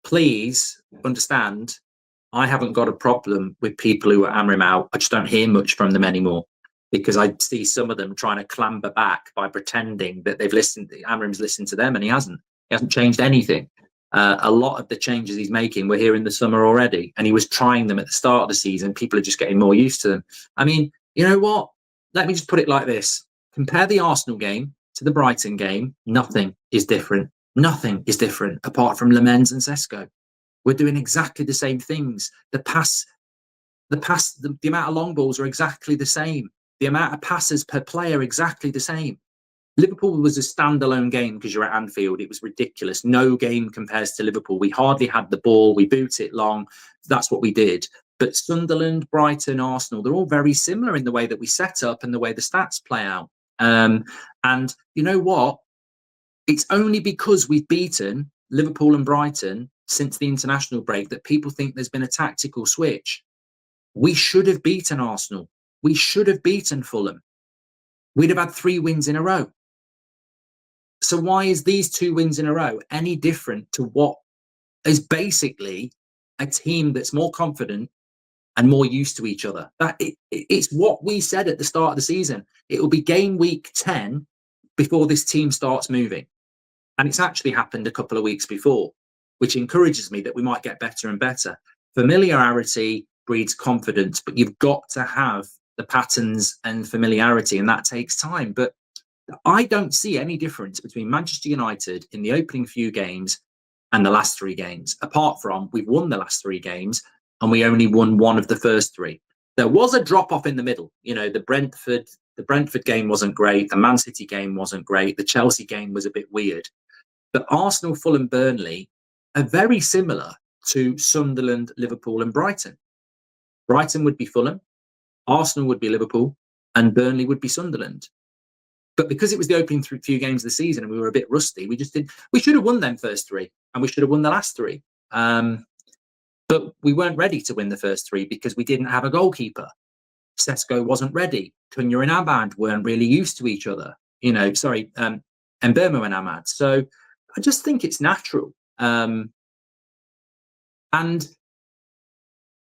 please understand, I haven't got a problem with people who are Amorim out. I just don't hear much from them anymore, because I see some of them trying to clamber back by pretending that they've listened. Amorim's listened to them, and he hasn't. He hasn't changed anything. A lot of the changes he's making were here in the summer already, and he was trying them at the start of the season. People are just getting more used to them. I mean, you know what? Let me just put it like this. Compare the Arsenal game to the Brighton game. Nothing is different. Nothing is different apart from Lamens and Sesko. We're doing exactly the same things. The amount of long balls are exactly the same. The amount of passes per player exactly the same. Liverpool was a standalone game because you're at Anfield. It was ridiculous. No game compares to Liverpool. We hardly had the ball. We boot it long. That's what we did. But Sunderland, Brighton, Arsenal, they're all very similar in the way that we set up and the way the stats play out. And you know what? It's only because we've beaten Liverpool and Brighton since the international break that people think there's been a tactical switch. We should have beaten Arsenal. We should have beaten Fulham. We'd have had 3 wins in a row. So why is these 2 wins in a row any different to what is basically a team that's more confident and more used to each other? It's what we said at the start of the season. It will be game week 10 before this team starts moving. And it's actually happened a couple of weeks before, which encourages me that we might get better and better. Familiarity breeds confidence, but you've got to have the patterns and familiarity, and that takes time. But I don't see any difference between Manchester United in the opening few games and the last 3 games, apart from we've won the last 3 games and we only won 1 of the first 3. There was a drop off in the middle. You know, the Brentford game wasn't great. The Man City game wasn't great. The Chelsea game was a bit weird. But Arsenal, Fulham, Burnley are very similar to Sunderland, Liverpool and Brighton. Brighton would be Fulham, Arsenal would be Liverpool, and Burnley would be Sunderland. But because it was the opening few games of the season and we were a bit rusty, we should have won them first 3 and we should have won the last 3. But we weren't ready to win the first 3 because we didn't have a goalkeeper. Sesko wasn't ready. Cunha and Ahmad weren't really used to each other. Mbeumo and Ahmad. So I just think it's natural. And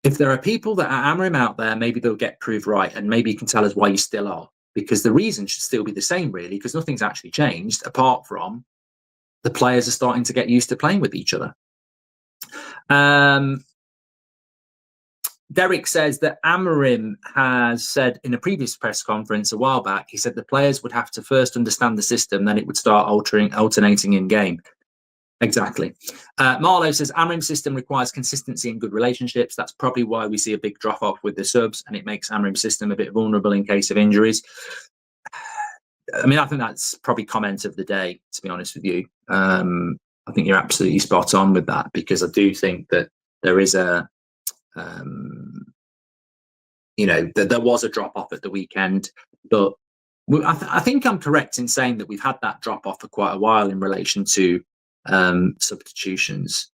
if there are people that are Amorim out there, maybe they'll get proved right, and maybe you can tell us why you still are. Because the reason should still be the same, really, because nothing's actually changed apart from the players are starting to get used to playing with each other. Derek says that Amorim has said in a previous press conference a while back, he said the players would have to first understand the system, then it would start alternating in game. Exactly. Marlo says Amorim's system requires consistency and good relationships. That's probably why we see a big drop off with the subs, and it makes Amorim's system a bit vulnerable in case of injuries. I mean, I think that's probably comment of the day, to be honest with you. I think you're absolutely spot on with that, because I do think that there is there was a drop off at the weekend, but I think I'm correct in saying that we've had that drop off for quite a while in relation to substitutions.